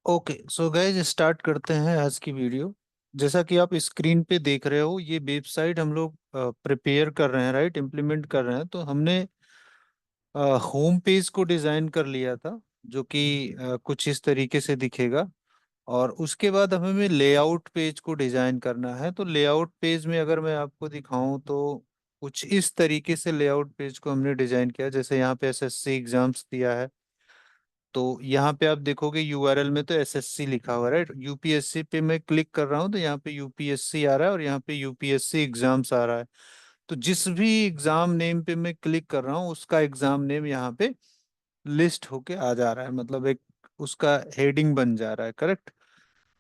Okay so guys start करते हैं आज की वीडियो। जैसा कि आप स्क्रीन पे देख रहे हो, ये वेबसाइट हम लोग प्रिपेयर कर रहे हैं, राइट, इम्प्लीमेंट कर रहे हैं। तो हमने होम पेज को डिज़ाइन कर लिया था, जो कि कुछ इस तरीके से दिखेगा। और उसके बाद हमें लेआउट पेज को डिज़ाइन करना है। तो लेआउट पेज में अगर मैं आपको दिखाऊं तो कुछ इस तरीके से लेआउट पेज को हमने डिज़ाइन किया। जैसे यहाँ पे एसएससी एग्जाम्स दिया है, तो यहाँ पे आप देखोगे यूआरएल में तो एसएससी लिखा हुआ है, राइट। यूपीएससी पे मैं क्लिक कर रहा हूँ तो यहाँ पे यूपीएससी आ रहा है और यहाँ पे यूपीएससी एग्जाम्स आ रहा है। तो जिस भी एग्जाम नेम पे मैं क्लिक कर रहा हूँ उसका एग्जाम नेम यहाँ पे लिस्ट होके आ जा रहा है, मतलब एक उसका हेडिंग बन जा रहा है, करेक्ट।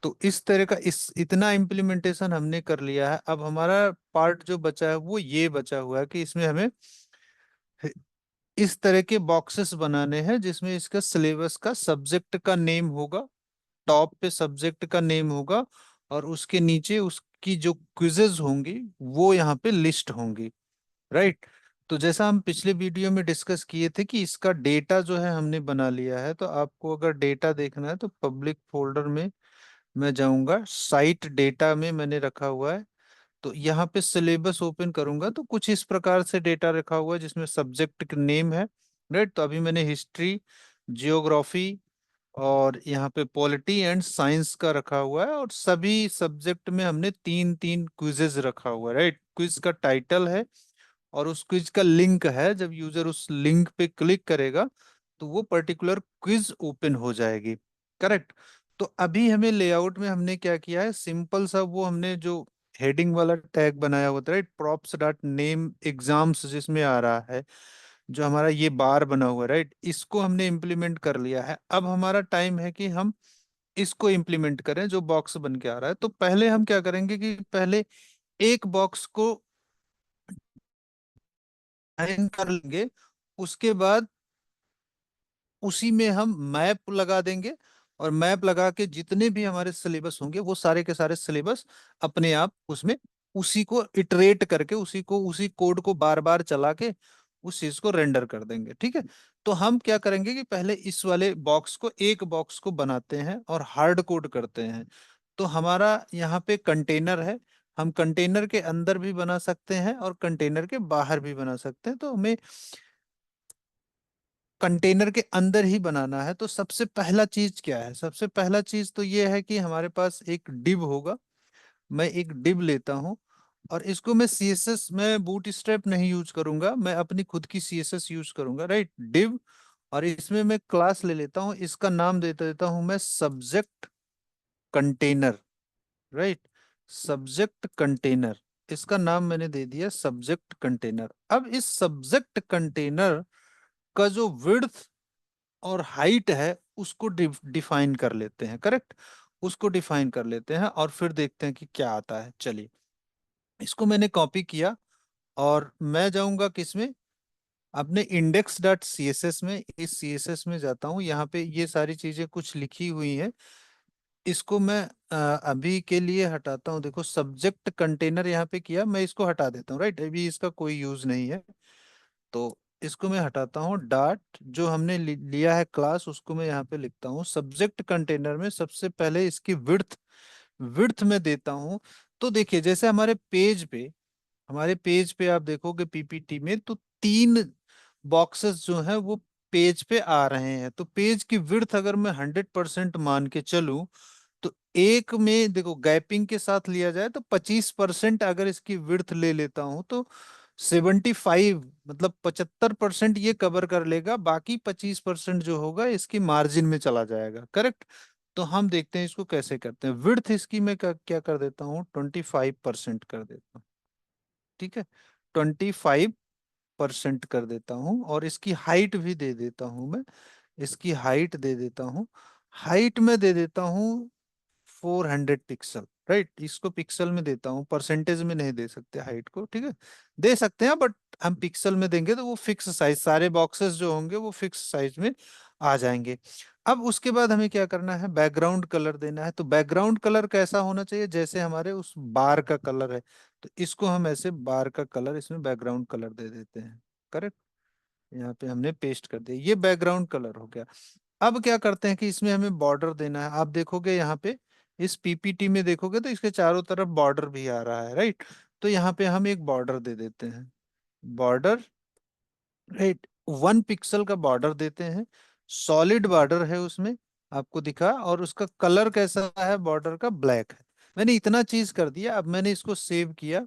तो इस तरह का इस इतना इम्प्लीमेंटेशन हमने कर लिया है। अब हमारा पार्ट जो बचा है वो ये बचा हुआ है कि इसमें हमें इस तरह के बॉक्सेस बनाने हैं जिसमें इसका सिलेबस का सब्जेक्ट का नेम होगा, टॉप पे सब्जेक्ट का नेम होगा, और उसके नीचे उसकी जो क्विजेज होंगी वो यहाँ पे लिस्ट होंगी, राइट। तो जैसा हम पिछले वीडियो में डिस्कस किए थे कि इसका डेटा जो है हमने बना लिया है। तो आपको अगर डेटा देखना है तो पब्लिक फोल्डर में मैं जाऊंगा, साइट डेटा में मैंने रखा हुआ है। तो यहाँ पे सिलेबस ओपन करूंगा तो कुछ इस प्रकार से डेटा रखा हुआ है जिसमें सब्जेक्ट नेम है, राइट। तो अभी मैंने हिस्ट्री, जियोग्राफी और यहाँ पे पॉलिटी एंड साइंस का रखा हुआ है, और सभी सब्जेक्ट में हमने तीन तीन क्विजेज रखा हुआ है, राइट। क्विज का टाइटल है और उस क्विज का लिंक है। जब यूजर उस लिंक पे क्लिक करेगा तो वो पर्टिकुलर क्विज ओपन हो जाएगी, करेक्ट। तो अभी हमें लेआउट में हमने क्या किया है, सिंपल सा वो हमने जो हेडिंग वाला टैग बनाया होता है, right, props dot name exams जिसमें आ रहा है, जो हमारा ये बार बना हुआ है, राइट, इसको हमने इम्प्लीमेंट कर लिया है। अब हमारा टाइम है कि हम इसको इम्प्लीमेंट करें जो बॉक्स बन के आ रहा है। तो पहले हम क्या करेंगे कि पहले एक बॉक्स को डिजाइन कर लेंगे, उसके बाद उसी में हम मैप लगा देंगे। और मैप लगा के जितने भी हमारे सिलेबस होंगे वो सारे के सारे सिलेबस अपने आप उसमें उसी को इटरेट करके उसी कोड को बार बार चला के उस चीज को रेंडर कर देंगे, ठीक है। तो हम क्या करेंगे कि पहले इस वाले बॉक्स को एक बॉक्स को बनाते हैं और हार्ड कोड करते हैं। तो हमारा यहाँ पे कंटेनर है, हम कंटेनर के अंदर भी बना सकते हैं और कंटेनर के बाहर भी बना सकते हैं। तो हमें कंटेनर के अंदर ही बनाना है। तो सबसे पहला चीज क्या है, सबसे पहला चीज तो ये है कि हमारे पास एक डिव होगा। मैं एक डिव लेता हूँ और इसको मैं सीएसएस में बूट स्ट्रैप नहीं यूज करूंगा, मैं अपनी खुद की सीएसएस यूज करूंगा, राइट, डिव। और इसमें मैं क्लास ले लेता हूँ, इसका नाम देता देता हूँ मैं subject container, right, subject container. इसका नाम मैंने दे दिया सब्जेक्ट कंटेनर। अब इस सब्जेक्ट कंटेनर का जो विड्थ और हाइट है उसको डिफाइन कर लेते हैं, करेक्ट। उसको डिफाइन कर लेते हैं और फिर देखते हैं कि क्या आता है। चलिए, इसको मैंने कॉपी किया और मैं जाऊंगा किसमें, अपने index dot C S S में। इस सी एस एस में जाता हूँ, यहाँ पे ये सारी चीजें कुछ लिखी हुई हैं। इसको मैं अभी के लिए हटाता हूँ। देखो, सब्जेक्ट कंटेनर यहाँ पे किया, मैं इसको हटा देता हूँ, राइट, अभी इसका कोई यूज नहीं है। तो इसको मैं हटाता हूँ। डॉट जो हमने लिया है क्लास, उसको मैं यहाँ पे लिखता हूँ सब्जेक्ट कंटेनर में। सबसे पहले इसकी विड्थ विड्थ में देता हूँ। तो देखिए, जैसे हमारे पेज पे आप देखोगे पीपीटी में, तो तीन बॉक्सेस जो हैं वो पेज पे आ रहे हैं। तो पेज की विड्थ अगर मैं 100% मान के चलूं, तो एक में देखो गैपिंग के साथ लिया जाए तो 25% अगर इसकी विड्थ ले लेता हूं तो 75, मतलब 75% ये कवर कर लेगा। बाकी 25% जो होगा इसकी मार्जिन में चला जाएगा, करेक्ट। तो हम देखते हैं इसको कैसे करते हैं। विड्थ इसकी मैं क्या कर देता हूँ, 25% कर देता हूँ, ठीक है। 25% कर देता हूँ और इसकी हाइट भी दे देता हूँ मैं। इसकी हाइट दे देता हूँ, हाइट में दे देता हूँ 400 पिक्सल, राइट। इसको पिक्सल में देता हूँ, परसेंटेज में नहीं दे सकते हाइट को, ठीक है। दे सकते हैं बट हम पिक्सल में देंगे तो वो फिक्स साइज, सारे बॉक्सेस जो होंगे वो फिक्स साइज में आ जाएंगे। अब उसके बाद हमें क्या करना है, बैकग्राउंड कलर देना है। तो बैकग्राउंड कलर कैसा होना चाहिए, जैसे हमारे उस बार का कलर है। तो इसको हम ऐसे बार का कलर इसमें बैकग्राउंड कलर दे देते हैं, करेक्ट। यहाँ पे हमने पेस्ट कर दिया, ये बैकग्राउंड कलर हो गया। अब क्या करते हैं कि इसमें हमें बॉर्डर देना है। आप देखोगे यहाँ पे इस पीपीटी में देखोगे तो इसके चारों तरफ बॉर्डर भी आ रहा है, राइट। तो यहाँ पे हम एक बॉर्डर दे देते हैं, बॉर्डर, राइट, 1 पिक्सल का बॉर्डर देते हैं। सॉलिड बॉर्डर है उसमें, आपको दिखा, और उसका कलर कैसा है बॉर्डर का, ब्लैक है। मैंने इतना चीज कर दिया। अब मैंने इसको सेव किया।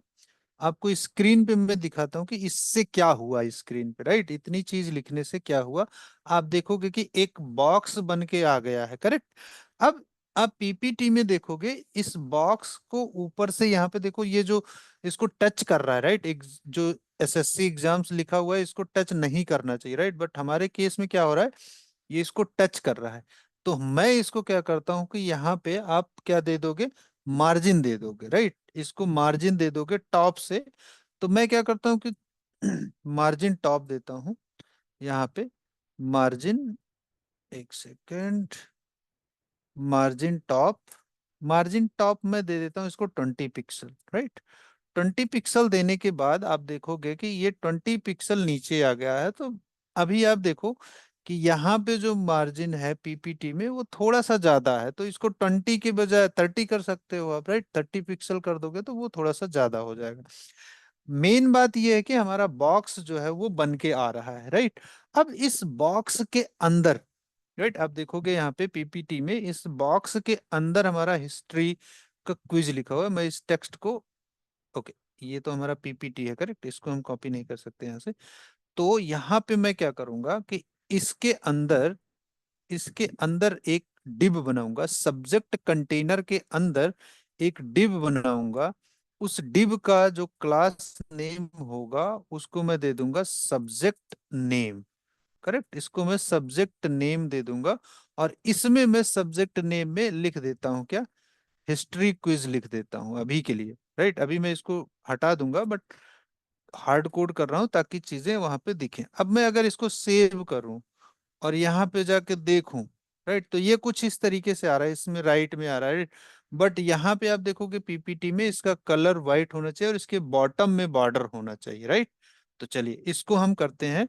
आपको स्क्रीन पे मैं दिखाता हूँ कि इससे क्या हुआ स्क्रीन पे, राइट। इतनी चीज लिखने से क्या हुआ, आप देखोगे कि एक बॉक्स बन के आ गया है, करेक्ट। अब आप पीपीटी में देखोगे इस बॉक्स को ऊपर से यहाँ पे देखो, ये जो इसको टच कर रहा है, राइट। एक जो एसएससी एग्जाम्स लिखा हुआ है इसको टच नहीं करना चाहिए, राइट, बट हमारे केस में क्या हो रहा है, ये इसको टच कर रहा है। तो मैं इसको क्या करता हूं कि यहाँ पे आप क्या दे दोगे, मार्जिन दे दोगे, राइट। इसको मार्जिन दे दोगे टॉप से। तो मैं क्या करता हूँ कि मार्जिन टॉप देता हूँ यहाँ पे, मार्जिन, एक second, margin top, margin top में दे देता हूँ इसको 20 पिक्सल, राइट। 20 पिक्सल देने के बाद आप देखोगे कि ये 20 पिक्सल नीचे आ गया है। तो अभी आप देखो कि यहाँ पे जो मार्जिन है पीपीटी में वो थोड़ा सा ज्यादा है, तो इसको 20 के बजाय 30 कर सकते हो आप, राइट। 30 पिक्सल कर दोगे तो वो थोड़ा सा ज्यादा हो जाएगा। मेन बात ये है कि हमारा बॉक्स जो है वो बन के आ रहा है, राइट। अब इस बॉक्स के अंदर, राइट, आप देखोगे यहाँ पे पीपीटी में इस बॉक्स के अंदर हमारा हिस्ट्री का क्विज लिखा हुआ है। मैं इस टेक्स्ट को, ओके, ये तो हमारा पीपीटी है, करेक्ट, इसको हम कॉपी नहीं कर सकते यहाँ से। तो यहाँ पे मैं क्या करूंगा कि इसके अंदर, इसके अंदर एक डिब बनाऊंगा, सब्जेक्ट कंटेनर के अंदर एक डिब बनाऊंगा। उस डिब का जो क्लास नेम होगा उसको मैं दे दूंगा सब्जेक्ट नेम, करेक्ट, इसको मैं सब्जेक्ट नेम दे दूंगा। और इसमें मैं सब्जेक्ट नेम में लिख देता हूँ क्या, हिस्ट्री क्विज लिख देता हूँ अभी के लिए, राइट। अभी मैं इसको हटा दूंगा, बट हार्ड कोड कर रहा हूँ ताकि चीजें वहां पे दिखें। अब मैं अगर इसको सेव करूं और यहाँ पे जाके देखूं, राइट, तो ये कुछ इस तरीके से आ रहा है, इसमें राइट में आ रहा है। बट यहाँ पे आप देखोगे पीपीटी में इसका कलर व्हाइट होना चाहिए और इसके बॉटम में बॉर्डर होना चाहिए, राइट। तो चलिए इसको हम करते हैं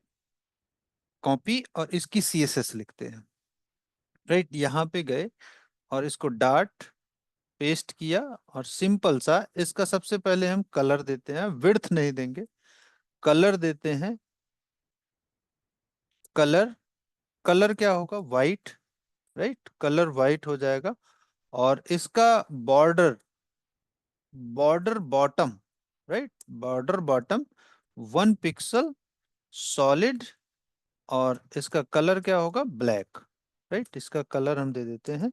कॉपी और इसकी सीएसएस लिखते हैं, राइट। यहाँ पे गए और इसको डार्ट पेस्ट किया और सिंपल सा इसका सबसे पहले हम कलर देते हैं, विड्थ नहीं देंगे, कलर देते हैं, कलर, कलर क्या होगा, वाइट, राइट, कलर वाइट हो जाएगा। और इसका border, border bottom, right, border bottom 1 pixel, solid, और इसका कलर क्या होगा, ब्लैक, राइट, इसका कलर हम दे देते हैं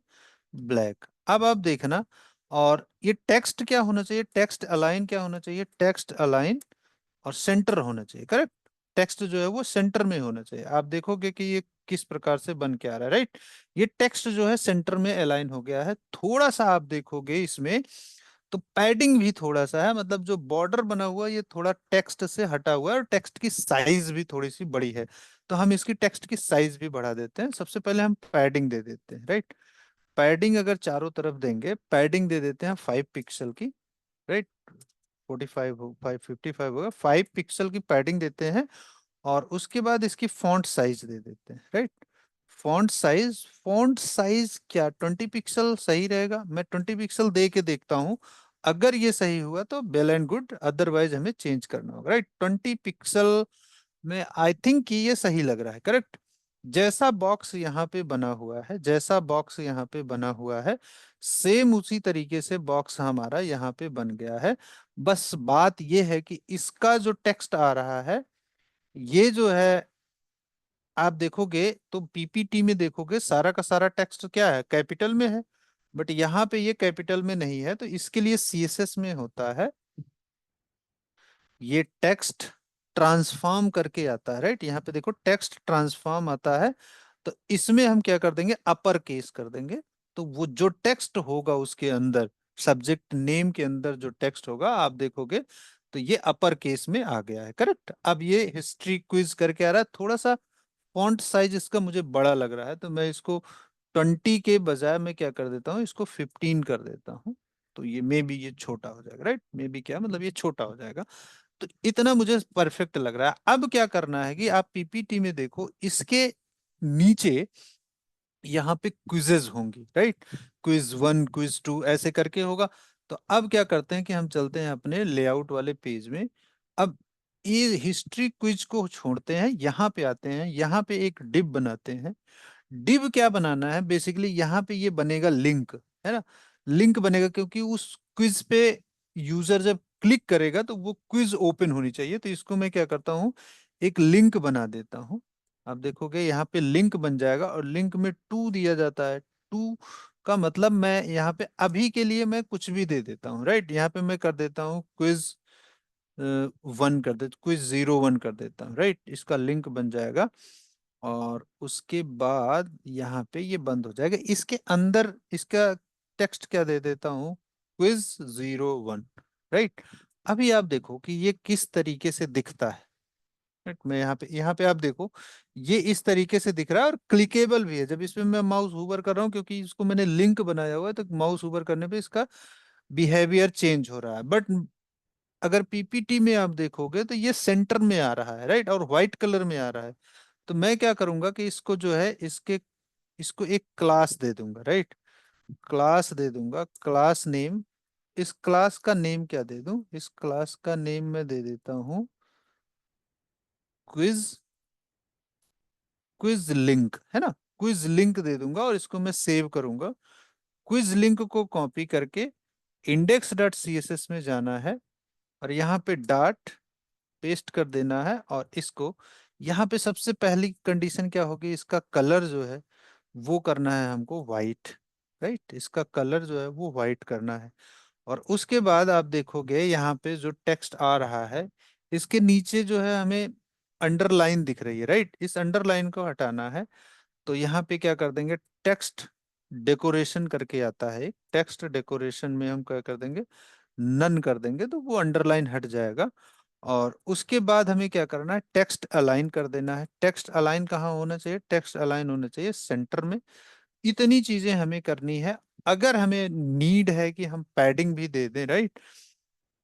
ब्लैक। अब आप देखना, और ये टेक्स्ट क्या होना चाहिए, टेक्स्ट अलाइन क्या होना चाहिए, टेक्स्ट अलाइन और सेंटर होना चाहिए, करेक्ट। टेक्स्ट जो है वो सेंटर में होना चाहिए। आप देखोगे कि ये किस प्रकार से बन के आ रहा है, राइट। ये टेक्स्ट जो है सेंटर में अलाइन हो गया है। थोड़ा सा आप देखोगे इसमें तो पैडिंग भी थोड़ा सा है, मतलब जो बॉर्डर बना हुआ है ये थोड़ा टेक्स्ट से हटा हुआ है और टेक्स्ट की साइज भी थोड़ी सी बड़ी है। तो हम इसकी टेक्स्ट की साइज भी बढ़ा देते हैं। सबसे पहले हम पैडिंग दे देते हैं, राइट। पैडिंग अगर चारों तरफ देंगे, पैडिंग दे देते हैं 5 पिक्सल की, राइट। 45 हो, 555 होगा, 5 पिक्सल की पैडिंग देते हैं। और उसके बाद इसकी फॉन्ट साइज दे देते हैं, right. Font size, font size क्या 20 पिक्सल सही रहेगा, मैं 20 पिक्सल दे के देखता हूँ। अगर ये सही हुआ तो वेल एंड गुड, अदरवाइज हमें चेंज करना होगा, राइट। 20 पिक्सल में आई थिंक कि ये सही लग रहा है, करेक्ट। जैसा बॉक्स यहाँ पे बना हुआ है, जैसा बॉक्स यहाँ पे बना हुआ है, सेम उसी तरीके से बॉक्स हमारा यहाँ पे बन गया है। बस बात ये है कि इसका जो टेक्स्ट आ रहा है, ये जो है, आप देखोगे तो पीपीटी में देखोगे सारा का सारा टेक्स्ट क्या है, कैपिटल में है। बट यहाँ पे ये कैपिटल में नहीं है, तो इसके लिए सीएसएस में होता है, ये टेक्स्ट ट्रांसफॉर्म करके आता है, राइट। यहाँ पे देखो टेक्स्ट ट्रांसफॉर्म आता है। तो इसमें हम क्या कर देंगे, अपर केस कर देंगे। तो वो जो टेक्स्ट होगा उसके अंदर, सब्जेक्ट नेम के अंदर जो टेक्स्ट होगा आप देखोगे तो ये अपर केस में आ गया है, करेक्ट। अब ये हिस्ट्री क्विज करके आ रहा है। थोड़ा सा फॉन्ट साइज इसका मुझे बड़ा लग रहा है, तो मैं इसको 20 के बजाय मैं क्या कर देता हूँ, इसको 15 कर देता हूँ। तो ये मे बी ये छोटा हो जाएगा, राइट, मे बी क्या मतलब ये छोटा हो जाएगा। तो इतना मुझे परफेक्ट लग रहा है। अब क्या करना है कि आप पीपीटी में देखो इसके नीचे यहाँ पे क्विजेज होंगी, राइट। क्विज 1 क्विज 2 ऐसे करके होगा। तो अब क्या करते हैं कि हम चलते हैं अपने लेआउट वाले पेज में। अब ये हिस्ट्री क्विज को छोड़ते हैं, यहाँ पे आते हैं, यहाँ पे एक डिव बनाते हैं। डिव क्या बनाना है बेसिकली, यहाँ पे ये बनेगा लिंक, है ना। लिंक बनेगा क्योंकि उस क्विज पे यूजर जब क्लिक करेगा तो वो क्विज ओपन होनी चाहिए। तो इसको मैं क्या करता हूँ, एक लिंक बना देता हूँ। आप देखोगे यहाँ पे लिंक बन जाएगा और लिंक में टू दिया जाता है। टू का मतलब मैं यहाँ पे अभी के लिए मैं कुछ भी दे देता हूँ, राइट। यहाँ पे मैं कर देता हूँ क्विज 1 कर देता, क्विज 01 कर देता हूँ, राइट। इसका लिंक बन जाएगा और उसके बाद यहाँ पे ये बंद हो जाएगा। इसके अंदर इसका टेक्स्ट क्या दे देता हूँ, क्विज 01, राइट। अभी आप देखो कि ये किस तरीके से दिखता है, right? मैं यहाँ पे आप देखो, ये इस तरीके से दिख रहा है और क्लिकेबल भी है। जब इसमें मैं माउस होवर कर रहा हूँ, क्योंकि इसको मैंने लिंक बनाया हुआ है, तो माउस होवर करने पे इसका बिहेवियर चेंज हो रहा है। बट अगर पीपीटी में आप देखोगे तो ये सेंटर में आ रहा है, राइट, और व्हाइट कलर में आ रहा है। तो मैं क्या करूंगा कि इसको जो है इसके इसको एक क्लास दे दूंगा, राइट। क्लास दे दूंगा, क्लास नेम। इस क्लास का नेम क्या दे दूं, इस क्लास का नेम मैं दे देता हूं क्विज, क्विज लिंक, है ना। क्विज लिंक दे दूंगा और इसको मैं सेव करूंगा। क्विज लिंक को कॉपी करके index dot C S S में जाना है और यहाँ पे डॉट पेस्ट कर देना है। और इसको यहाँ पे सबसे पहली कंडीशन क्या होगी, इसका कलर जो है वो करना है हमको वाइट, राइट। इसका कलर जो है वो वाइट करना है। और उसके बाद आप देखोगे यहाँ पे जो टेक्स्ट आ रहा है, इसके नीचे जो है हमें अंडरलाइन दिख रही है, राइट। इस अंडरलाइन को हटाना है। तो यहाँ पे क्या कर देंगे, टेक्स्ट डेकोरेशन करके आता है, टेक्स्ट डेकोरेशन में हम क्या कर देंगे, नन कर देंगे, तो वो अंडरलाइन हट जाएगा। और उसके बाद हमें क्या करना है, टेक्स्ट अलाइन कर देना है। टेक्स्ट अलाइन कहाँ होना चाहिए, टेक्स्ट अलाइन होना चाहिए सेंटर में। इतनी चीजें हमें करनी है। अगर हमें नीड है कि हम पैडिंग भी दे दें, राइट।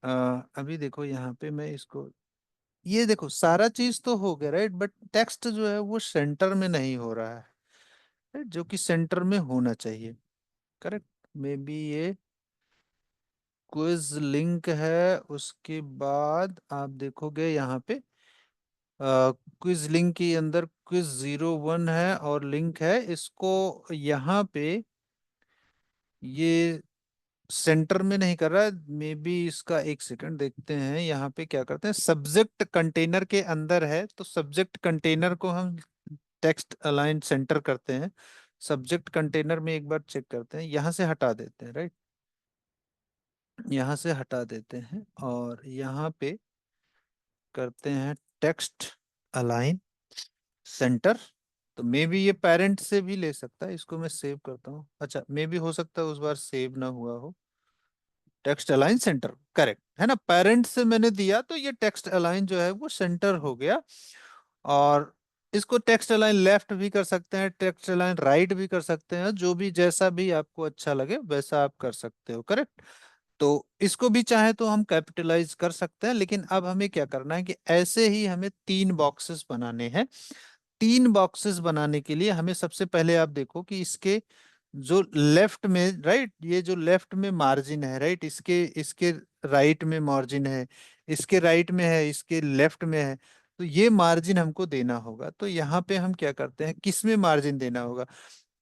अभी देखो यहाँ पे मैं इसको, ये देखो सारा चीज तो हो गया, राइट, बट टेक्स्ट जो है वो सेंटर में नहीं हो रहा है, right? जो कि सेंटर में होना चाहिए, करेक्ट। मे बी ये क्विज लिंक है। उसके बाद आप देखोगे यहाँ पे क्विज लिंक के अंदर क्विज 01 है और लिंक है, इसको यहाँ पे ये सेंटर में नहीं कर रहा है। मे बी इसका एक सेकंड देखते हैं, यहाँ पे क्या करते हैं, सब्जेक्ट कंटेनर के अंदर है, तो सब्जेक्ट कंटेनर को हम टेक्स्ट अलाइन सेंटर करते हैं। सब्जेक्ट कंटेनर में एक बार चेक करते हैं, यहाँ से हटा देते हैं, राइट। यहाँ से हटा देते हैं और यहाँ पे करते हैं टेक्स्ट अलाइन सेंटर। तो मे बी ये पेरेंट से भी ले सकता है। इसको मैं सेव करता हूँ, अच्छा मे बी हो सकता है उस बार सेव ना हुआ हो। टेक्स्ट अलाइन सेंटर करेक्ट है ना, पेरेंट से मैंने दिया तो ये टेक्स्ट अलाइन जो है वो सेंटर हो गया। और इसको टेक्स्ट अलाइन लेफ्ट भी कर सकते हैं, टेक्स्ट अलाइन राइट भी कर सकते हैं, जो भी जैसा भी आपको अच्छा लगे वैसा आप कर सकते हो, करेक्ट। तो इसको भी चाहे तो हम कैपिटलाइज कर सकते हैं, लेकिन अब हमें क्या करना है कि ऐसे ही हमें 3 बॉक्सेस बनाने हैं। 3 बॉक्सेस बनाने के लिए हमें सबसे पहले आप देखो कि इसके जो लेफ्ट में, राइट, ये जो लेफ्ट में मार्जिन है, राइट, इसके इसके राइट में मार्जिन है, इसके राइट में है, इसके लेफ्ट में है। तो ये मार्जिन हमको देना होगा। तो यहाँ पे हम क्या करते हैं, किस में मार्जिन देना होगा,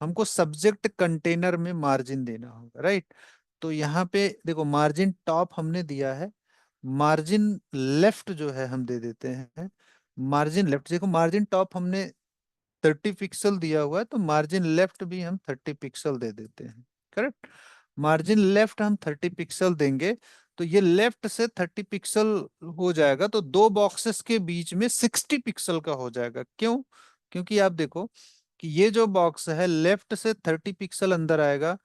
हमको सब्जेक्ट कंटेनर में मार्जिन देना होगा, राइट। तो यहाँ पे देखो मार्जिन टॉप हमने दिया है, मार्जिन लेफ्ट जो है हम दे देते हैं। मार्जिन लेफ्ट देखो, मार्जिन टॉप हमने 30 पिक्सल दिया हुआ है, तो मार्जिन लेफ्ट भी हम 30 पिक्सल दे देते हैं, करेक्ट। मार्जिन लेफ्ट हम 30 पिक्सल देंगे, तो ये लेफ्ट से 30 पिक्सल हो जाएगा, तो 2 बॉक्सेस के बीच में 60 पिक्सल का हो जाएगा। क्यों, क्योंकि आप देखो कि ये जो बॉक्स है लेफ्ट से 30 पिक्सल अंदर आएगा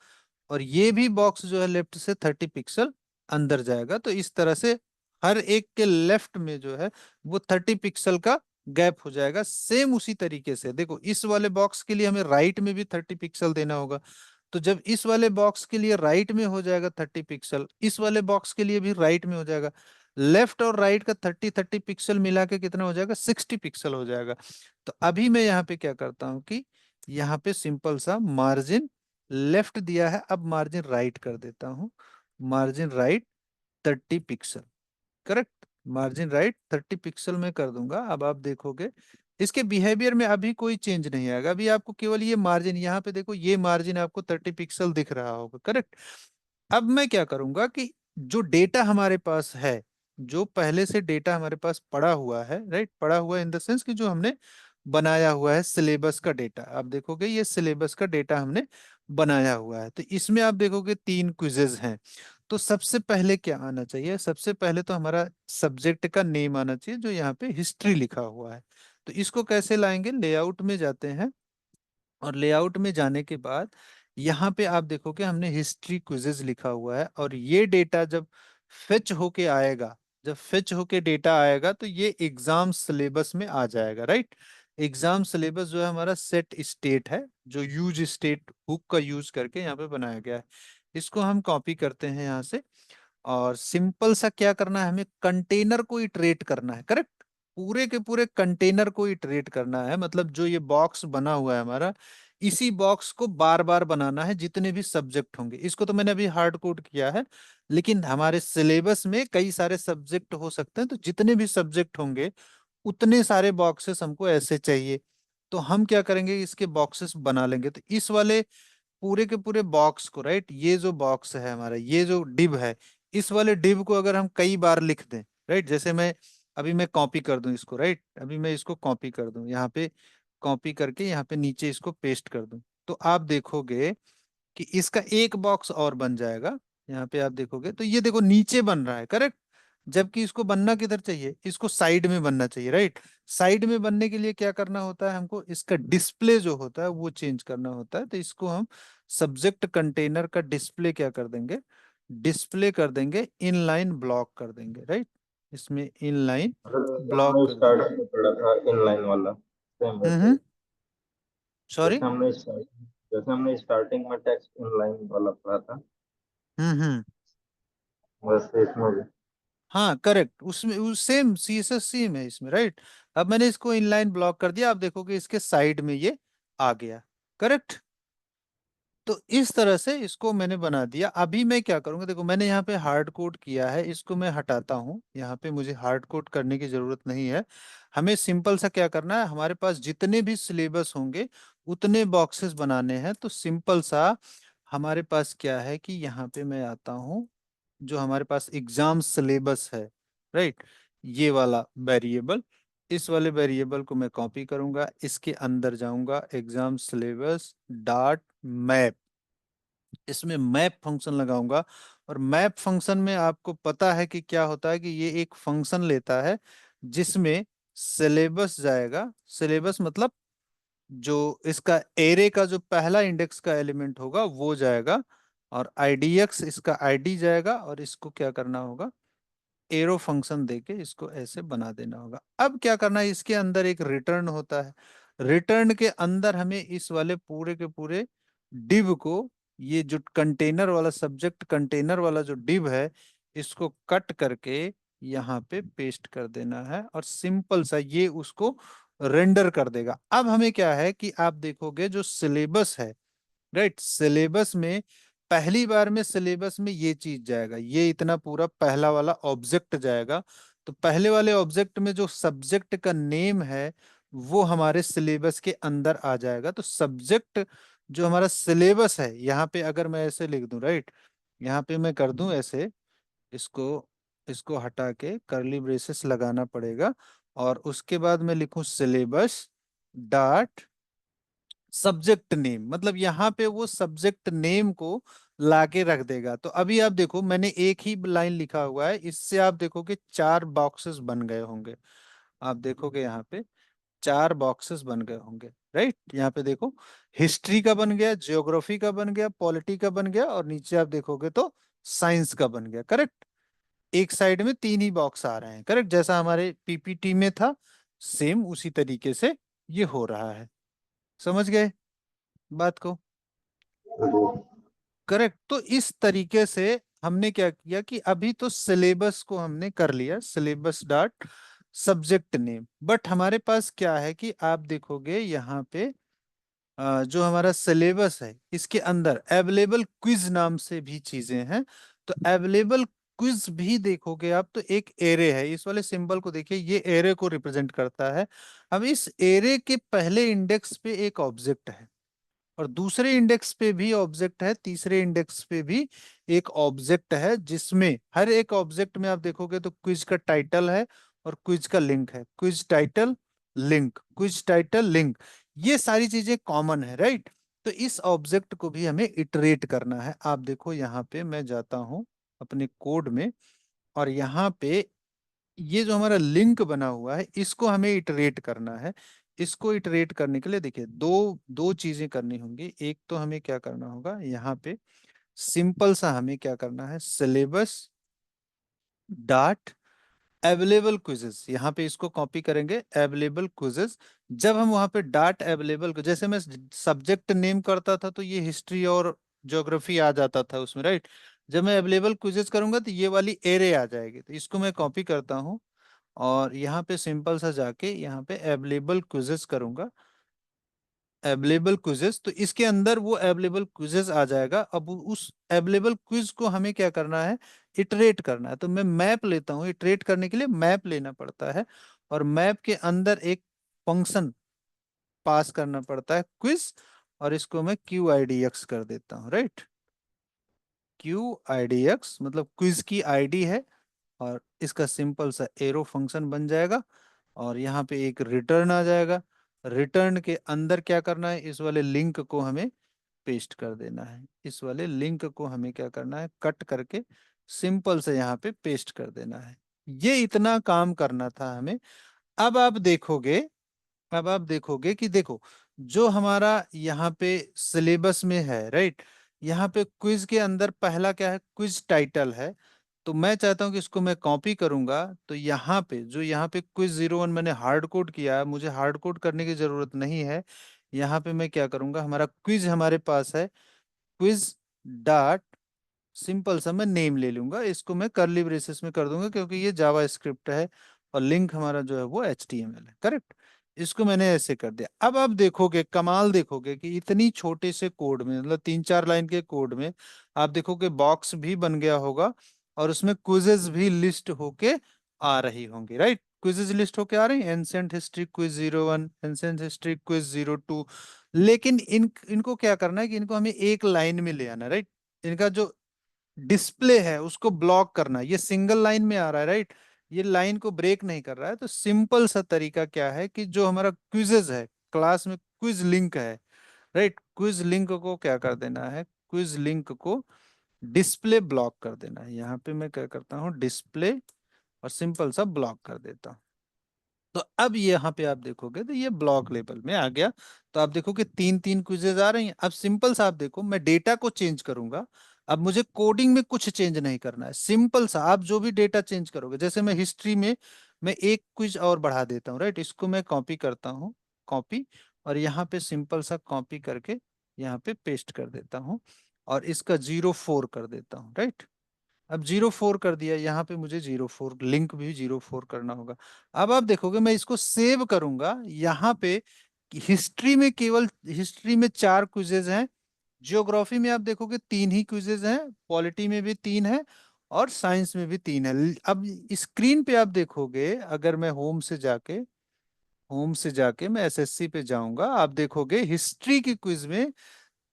और ये भी बॉक्स जो है लेफ्ट से 30 पिक्सल अंदर जाएगा। तो इस तरह से हर एक के लेफ्ट में जो है वो 30 पिक्सल का गैप हो जाएगा। सेम उसी तरीके से देखो, इस वाले बॉक्स के लिए हमें राइट में भी 30 पिक्सल देना होगा। तो जब इस वाले बॉक्स के लिए राइट में हो जाएगा 30 पिक्सल, इस वाले बॉक्स के लिए भी राइट में हो जाएगा। लेफ्ट और राइट का 30 30 पिक्सल मिला के कितना हो जाएगा, 60 पिक्सल हो जाएगा। तो अभी मैं यहाँ पे क्या करता हूँ कि यहाँ पे सिंपल सा मार्जिन लेफ्ट दिया है, अब मार्जिन राइट कर देता हूँ, margin right 30 pixel. Correct, margin right 30 pixel में कर दूंगा। अब आप देखोगे इसके बिहेवियर में अभी कोई चेंज नहीं आएगा, अभी आपको केवल ये मार्जिन, यहाँ पे देखो ये मार्जिन आपको 30 पिक्सल दिख रहा होगा। करेक्ट। अब मैं क्या करूंगा कि जो डेटा हमारे पास है, जो पहले से डेटा हमारे पास पड़ा हुआ है, राइट, पड़ा हुआ इन द सेंस कि जो हमने बनाया हुआ है सिलेबस का डेटा, आप देखोगे ये सिलेबस का डेटा हमने बनाया हुआ है। तो इसमें आप देखोगे 3 क्विजेज हैं। तो सबसे पहले क्या आना चाहिए, सबसे पहले तो हमारा सब्जेक्ट का नेम आना चाहिए जो यहाँ पे हिस्ट्री लिखा हुआ है। तो इसको कैसे लाएंगे, लेआउट में जाते हैं, और लेआउट में जाने के बाद यहाँ पे आप देखोगे हमने हिस्ट्री क्विजेज लिखा हुआ है, और ये डेटा जब फेच होके आएगा, जब फेच होके डेटा आएगा तो ये एग्जाम सिलेबस में आ जाएगा, राइट। एग्जाम सिलेबस जो है हमारा सेट स्टेट है, जो यूज स्टेट हुक का यूज करके यहाँ पे बनाया गया है। इसको हम कॉपी करते हैं यहाँ से, और सिंपल सा क्या करना है, हमें कंटेनर को इटरेट करना है। करेक्ट, पूरे के पूरे कंटेनर को इटरेट करना है, मतलब जो ये बॉक्स बना हुआ है हमारा, इसी बॉक्स को बार बार बनाना है जितने भी सब्जेक्ट होंगे। इसको तो मैंने अभी हार्ड कोड किया है, लेकिन हमारे सिलेबस में कई सारे सब्जेक्ट हो सकते हैं, तो जितने भी सब्जेक्ट होंगे उतने सारे बॉक्सेस हमको ऐसे चाहिए। तो हम क्या करेंगे, इसके बॉक्सेस बना लेंगे। तो इस वाले पूरे के पूरे बॉक्स को, राइट, ये जो बॉक्स है हमारा, ये जो डिव है, इस वाले डिव को अगर हम कई बार लिख दें, राइट, जैसे मैं अभी मैं कॉपी कर दूं इसको, राइट, अभी मैं इसको कॉपी कर दूं यहाँ पे, कॉपी करके यहाँ पे नीचे इसको पेस्ट कर दूं, तो आप देखोगे कि इसका एक बॉक्स और बन जाएगा। यहाँ पे आप देखोगे तो ये देखो नीचे बन रहा है। करेक्ट, जबकि इसको बनना किधर चाहिए, इसको साइड में बनना चाहिए, राइट। साइड में बनने के लिए क्या करना होता है, हमको इसका डिस्प्ले जो होता है वो चेंज करना होता है। तो इसको हम सब्जेक्ट कंटेनर का डिस्प्ले क्या कर देंगे, डिस्प्ले कर देंगे, इनलाइन ब्लॉक कर देंगे, राइट, इसमें इनलाइन मतलब जैसे ब्लॉक हमने कर देंगे। स्टार्टिंग में पढ़ा था इनलाइन वाला, सेम वैसे ही। सॉरी। जैसे हमने स्टार्टिंग में टेक्स्ट इनलाइन वाला पढ़ा था, हम्म। वैसे इसमें भी। हाँ करेक्ट, उसमें उस सेम सीएसएस सेम है इसमें, राइट। अब मैंने इसको इनलाइन ब्लॉक कर दिया, आप देखोगे इसके साइड में ये आ गया। करेक्ट, तो इस तरह से इसको मैंने बना दिया। अभी मैं क्या करूंगा, देखो मैंने यहाँ पे हार्ड कोड किया है, इसको मैं हटाता हूँ, यहाँ पे मुझे हार्ड कोड करने की जरूरत नहीं है। हमें सिंपल सा क्या करना है, हमारे पास जितने भी सिलेबस होंगे उतने बॉक्सेस बनाने हैं। तो सिंपल सा हमारे पास क्या है कि यहाँ पे मैं आता हूँ, जो हमारे पास एग्जाम सिलेबस है, राइट, ये वाला वेरिएबल, इस वाले वेरिएबल को मैं कॉपी करूंगा, इसके अंदर जाऊंगा, एग्जाम सिलेबस डॉट मैप, इसमें मैप फंक्शन लगाऊंगा। और मैप फंक्शन में आपको पता है कि क्या होता है, कि ये एक फंक्शन लेता है जिसमें सिलेबस जाएगा, सिलेबस मतलब जो इसका एरे का जो पहला इंडेक्स का एलिमेंट होगा वो जाएगा, और आईडीएक्स इसका आईडी जाएगा, और इसको क्या करना होगा, एरो फंक्शन देके इसको ऐसे बना देना होगा। अब क्या करना है, इसके अंदर एक रिटर्न होता है, रिटर्न के अंदर हमें इस वाले पूरे के पूरे डिव को, ये जो कंटेनर वाला सब्जेक्ट कंटेनर वाला जो डिव है, इसको कट करके यहाँ पे पेस्ट कर देना है, और सिंपल सा ये उसको रेंडर कर देगा। अब हमें क्या है कि आप देखोगे जो सिलेबस है, राइट, सिलेबस में पहली बार में सिलेबस में ये चीज जाएगा, ये इतना पूरा पहला वाला ऑब्जेक्ट जाएगा। तो पहले वाले ऑब्जेक्ट में जो सब्जेक्ट का नेम है वो हमारे सिलेबस के अंदर आ जाएगा। तो सब्जेक्ट जो हमारा सिलेबस है, यहाँ पे अगर मैं ऐसे लिख दूं, राइट, यहाँ पे मैं कर दूं ऐसे, इसको इसको हटा के करली ब्रेसेस लगाना पड़ेगा, और उसके बाद मैं लिखूं सिलेबस डॉट सब्जेक्ट नेम, मतलब यहाँ पे वो सब्जेक्ट नेम को लाके रख देगा। तो अभी आप देखो मैंने एक ही लाइन लिखा हुआ है, इससे आप देखोगे 4 बॉक्सेस बन गए होंगे। आप देखोगे यहाँ पे 4 बॉक्सेस बन गए होंगे, राइट। यहाँ पे देखो हिस्ट्री का बन गया, ज्योग्राफी का बन गया, पॉलिटी का बन गया, और नीचे आप देखोगे तो साइंस का बन गया। करेक्ट, एक साइड में 3 ही बॉक्स आ रहे हैं। करेक्ट, जैसा हमारे पीपीटी में था सेम उसी तरीके से ये हो रहा है। समझ गए बात को। करेक्ट, तो इस तरीके से हमने क्या किया कि अभी तो सिलेबस को हमने कर लिया, syllabus dot subject name, but हमारे पास क्या है कि आप देखोगे यहाँ पे जो हमारा सिलेबस है इसके अंदर अवेलेबल क्विज नाम से भी चीजें हैं। तो अवेलेबल क्विज भी देखोगे आप तो एक एरे है, इस वाले सिंबल को देखिए, ये एरे को रिप्रेजेंट करता है। अब इस एरे के पहले इंडेक्स पे एक ऑब्जेक्ट है, और दूसरे इंडेक्स पे भी ऑब्जेक्ट है, तीसरे इंडेक्स पे भी एक ऑब्जेक्ट है, जिसमें हर एक ऑब्जेक्ट में आप देखोगे तो क्विज का टाइटल है और क्विज का लिंक है। Quiz title link, quiz title link, ये सारी चीजें कॉमन है, राइट। तो इस ऑब्जेक्ट को भी हमें इटरेट करना है। आप देखो यहाँ पे मैं जाता हूँ अपने कोड में, और यहाँ पे ये जो हमारा लिंक बना हुआ है इसको हमें इटरेट करना है। इसको इटरेट करने के लिए देखिए दो दो चीजें करनी होंगी। एक तो हमें क्या करना होगा, यहाँ पे सिंपल सा हमें क्या करना है, सिलेबस डॉट अवेलेबल क्विजेस, यहाँ पे इसको कॉपी करेंगे अवेलेबल क्विजेस। जब हम वहां पे डॉट अवेलेबल, जैसे मैं सब्जेक्ट नेम करता था तो ये हिस्ट्री और ज्योग्राफी आ जाता था उसमें, राइट। जब मैं अवेलेबल क्विजेस करूंगा तो ये वाली एरे आ जाएगी। तो इसको मैं कॉपी करता हूँ और यहाँ पे सिंपल सा जाके यहाँ पे अवेलेबल क्विजेस करूंगा, अवेलेबल क्विजेस। तो इसके अंदर वो अवेलेबल क्विजेस आ जाएगा। अब उस अवेलेबल क्विज को हमें क्या करना है, इटरेट करना है। तो मैं मैप लेता हूँ, इटरेट करने के लिए मैप लेना पड़ता है, और मैप के अंदर एक फंक्शन पास करना पड़ता है क्विज, और इसको मैं क्यू आई डी एक्स कर देता हूँ, right. Q I D x मतलब क्विज की आईडी है, और इसका सिंपल सा एरो फंक्शन बन जाएगा, और यहाँ पे एक रिटर्न आ जाएगा। रिटर्न के अंदर क्या करना है, इस वाले लिंक को हमें पेस्ट कर देना है। इस वाले लिंक को हमें क्या करना है, कट करके सिंपल से यहाँ पे पेस्ट कर देना है। ये इतना काम करना था हमें। अब आप देखोगे, अब आप देखोगे कि देखो जो हमारा यहाँ पे सिलेबस में है, राइट, यहाँ पे क्विज के अंदर पहला क्या है, क्विज टाइटल है। तो मैं चाहता हूँ कि इसको मैं कॉपी करूंगा, तो यहाँ पे जो यहाँ पे क्विज 01 मैंने हार्ड कोड किया है, मुझे हार्ड कोड करने की जरूरत नहीं है। यहाँ पे मैं क्या करूंगा, हमारा क्विज हमारे पास है, क्विज डॉट सिंपल सा मैं नेम ले लूंगा, इसको मैं करली ब्रेसेस में कर दूंगा क्योंकि ये जावा स्क्रिप्ट है, और लिंक हमारा जो है वो HTML है, करेक्ट। इसको मैंने ऐसे कर दिया। अब आप देखोगे कमाल, देखोगे कि इतनी छोटे से कोड में, मतलब 3-4 लाइन के कोड में, आप देखोगे बॉक्स भी बन गया होगा, और उसमें क्विजेज भी लिस्ट होके आ रही होंगी, राइट। क्विजेज लिस्ट होके आ रही, ancient history quiz 01, ancient history quiz 02। लेकिन इनको क्या करना है कि इनको हमें एक लाइन में ले आना, राइट। इनका जो डिस्प्ले है उसको ब्लॉक करना है। ये सिंगल लाइन में आ रहा है, राइट, ये लाइन को ब्रेक नहीं कर रहा है। तो सिंपल सा तरीका क्या है कि जो हमारा क्विजेज है, क्लास में क्विज लिंक है, राइट, क्विज लिंक को क्या कर देना है, क्विज लिंक को डिस्प्ले ब्लॉक कर देना है। यहाँ पे मैं क्या करता हूँ, डिस्प्ले, और सिंपल सा ब्लॉक कर देता हूँ। तो अब यहाँ पे आप देखोगे तो ये ब्लॉक लेवल में आ गया। तो आप देखो कि 3-3 क्विजेज आ रही हैं। अब सिंपल सा आप देखो, मैं डेटा को चेंज करूंगा। अब मुझे कोडिंग में कुछ चेंज नहीं करना है, सिंपल सा आप जो भी डेटा चेंज करोगे, जैसे मैं हिस्ट्री में मैं एक क्विज और बढ़ा देता हूँ, राइट। इसको मैं कॉपी करता हूँ, कॉपी, और यहाँ पे सिंपल सा कॉपी करके यहाँ पे पेस्ट कर देता हूँ, और इसका 04 कर देता हूँ, राइट। अब 04 कर दिया, यहाँ पे मुझे 04 लिंक भी 04 करना होगा। अब आप देखोगे मैं इसको सेव करूंगा, यहाँ पे हिस्ट्री में केवल, हिस्ट्री में 4 क्विजेज हैं, जियोग्राफी में आप देखोगे 3 ही क्विजेज हैं, पॉलिटी में भी 3 है, और साइंस में भी 3 है। अब स्क्रीन पे आप देखोगे, अगर मैं होम से जाके मैं SSC पे जाऊंगा, आप देखोगे हिस्ट्री की क्विज में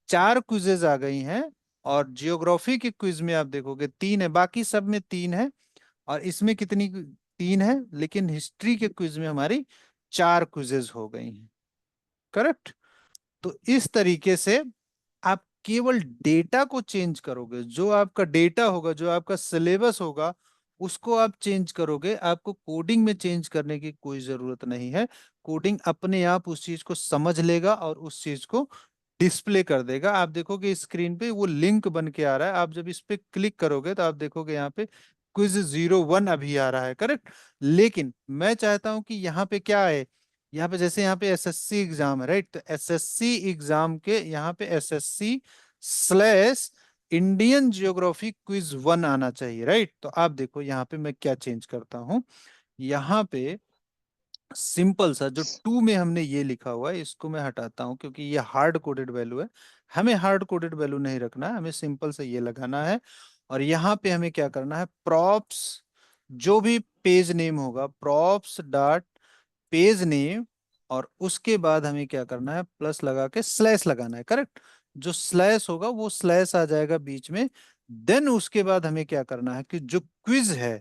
4 क्विजेज आ गई हैं, और जियोग्राफी के क्विज में आप देखोगे 3 है, बाकी सब में 3 है। और इसमें कितनी, 3 है, लेकिन हिस्ट्री के क्विज में हमारी 4 क्विजेज हो गई हैं, करेक्ट। तो इस तरीके से आप केवल डेटा को चेंज करोगे, जो आपका डेटा होगा, जो आपका सिलेबस होगा, उसको आप चेंज करोगे। आपको कोडिंग में चेंज करने की कोई जरूरत नहीं है। कोडिंग अपने आप उस चीज को समझ लेगा और उस चीज को डिस्प्ले कर देगा। आप देखोगे स्क्रीन पे वो लिंक बन के आ रहा है, आप जब इस पे क्लिक करोगे तो आप देखोगे यहाँ पे क्विज 01 अभी आ रहा है, करेक्ट। लेकिन मैं चाहता हूं कि यहाँ पे क्या है, यहाँ पे जैसे यहाँ पे SSC एग्जाम है, राइट, तो SSC एग्जाम के यहाँ पे SSC/इंडियन जियोग्राफी क्विज 1 आना चाहिए, राइट। तो आप देखो यहाँ पे मैं क्या चेंज करता हूँ, यहाँ पे सिंपल सा जो टू में हमने ये लिखा हुआ है इसको मैं हटाता हूं, क्योंकि ये हार्ड कोडेड वैल्यू है। हमें हार्ड कोडेड वैल्यू नहीं रखना है, हमें सिंपल से ये लगाना है। और यहाँ पे हमें क्या करना है, प्रॉप्स जो भी पेज नेम होगा, प्रॉप्स डॉट पेज नेम, और उसके बाद हमें क्या करना है, प्लस लगा के स्लैश लगाना है। करेक्ट, जो स्लैश होगा वो स्लैश आ जाएगा बीच में। देन उसके बाद हमें क्या करना है कि जो क्विज है,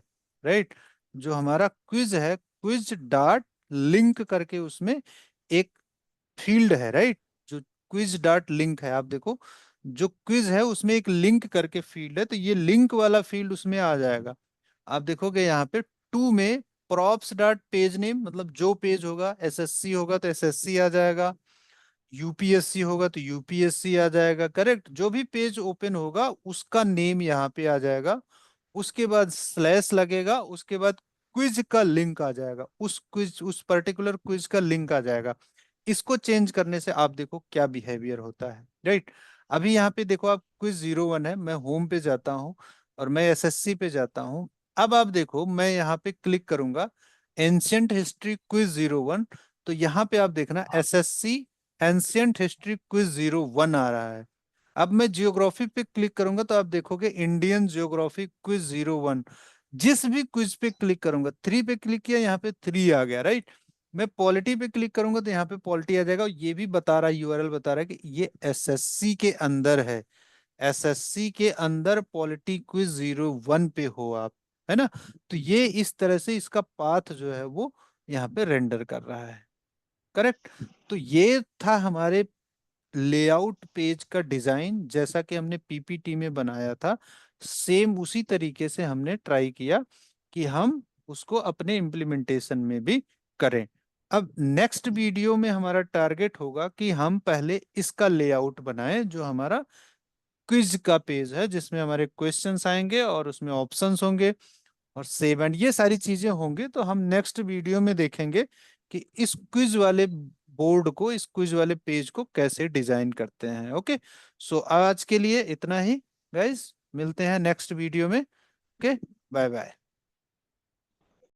राइट, जो हमारा क्विज है, क्विज डॉट लिंक करके उसमें एक फील्ड है, राइट, जो क्विज डॉट लिंक है, आप देखो जो क्विज है उसमें एक लिंक करके फील्ड है, तो ये लिंक वाला फील्ड उसमें आ जाएगा। आप देखोगे यहाँ पे टू में प्रॉप्स डॉट पेज नेम, मतलब जो पेज होगा, एसएससी होगा तो एसएससी आ जाएगा, यूपीएससी होगा तो यूपीएससी आ जाएगा। करेक्ट, जो भी पेज ओपन होगा उसका नेम यहाँ पे आ जाएगा। उसके बाद स्लैश लगेगा, उसके बाद क्विज का लिंक आ जाएगा, उस क्विज, उस पर्टिकुलर क्विज का लिंक आ जाएगा। इसको चेंज करने से आप देखो क्या बिहेवियर होता है, राइट। अभी यहाँ पे देखो, आप क्विज 01 है, मैं होम पे जाता हूँ और मैं एसएससी पे जाता हूँ। अब आप देखो मैं यहाँ पे क्लिक करूंगा एंशियंट हिस्ट्री क्विज 01, तो यहाँ पे आप देखना एसएससी एंशियंट हिस्ट्री क्विज 01 आ रहा है। अब मैं जियोग्राफी पे क्लिक करूंगा तो आप देखोगे इंडियन जियोग्राफी क्विज 01। जिस भी क्विज पे क्लिक करूंगा, 3 पे क्लिक किया, यहाँ पे 3 आ गया, राइट। मैं पॉलिटी पे क्लिक करूंगा तो यहाँ पे पॉलिटी आ जाएगा, और ये भी बता रहा है, यूआरएल बता रहा है कि ये एसएससी के अंदर है, एसएससी के अंदर पॉलिटी क्विज 01 पे हो आप, है ना। तो ये इस तरह से इसका पाथ जो है वो यहाँ पे रेंडर कर रहा है। करेक्ट। तो ये था हमारे लेआउट पेज का डिजाइन, जैसा कि हमने पीपीटी में बनाया था, सेम उसी तरीके से हमने ट्राई किया कि हम उसको अपने इम्प्लीमेंटेशन में भी करें। अब नेक्स्ट वीडियो में हमारा टारगेट होगा कि हम पहले इसका लेआउट बनाएं, जो हमारा क्विज का पेज है, जिसमें हमारे क्वेश्चंस आएंगे और उसमें ऑप्शंस होंगे और सेव एंड ये सारी चीजें होंगी। तो हम नेक्स्ट वीडियो में देखेंगे कि इस क्विज वाले बोर्ड को, इस क्विज वाले पेज को कैसे डिजाइन करते हैं। ओके, सो आज के लिए इतना ही गाइस, मिलते हैं नेक्स्ट वीडियो में। Okay, bye bye.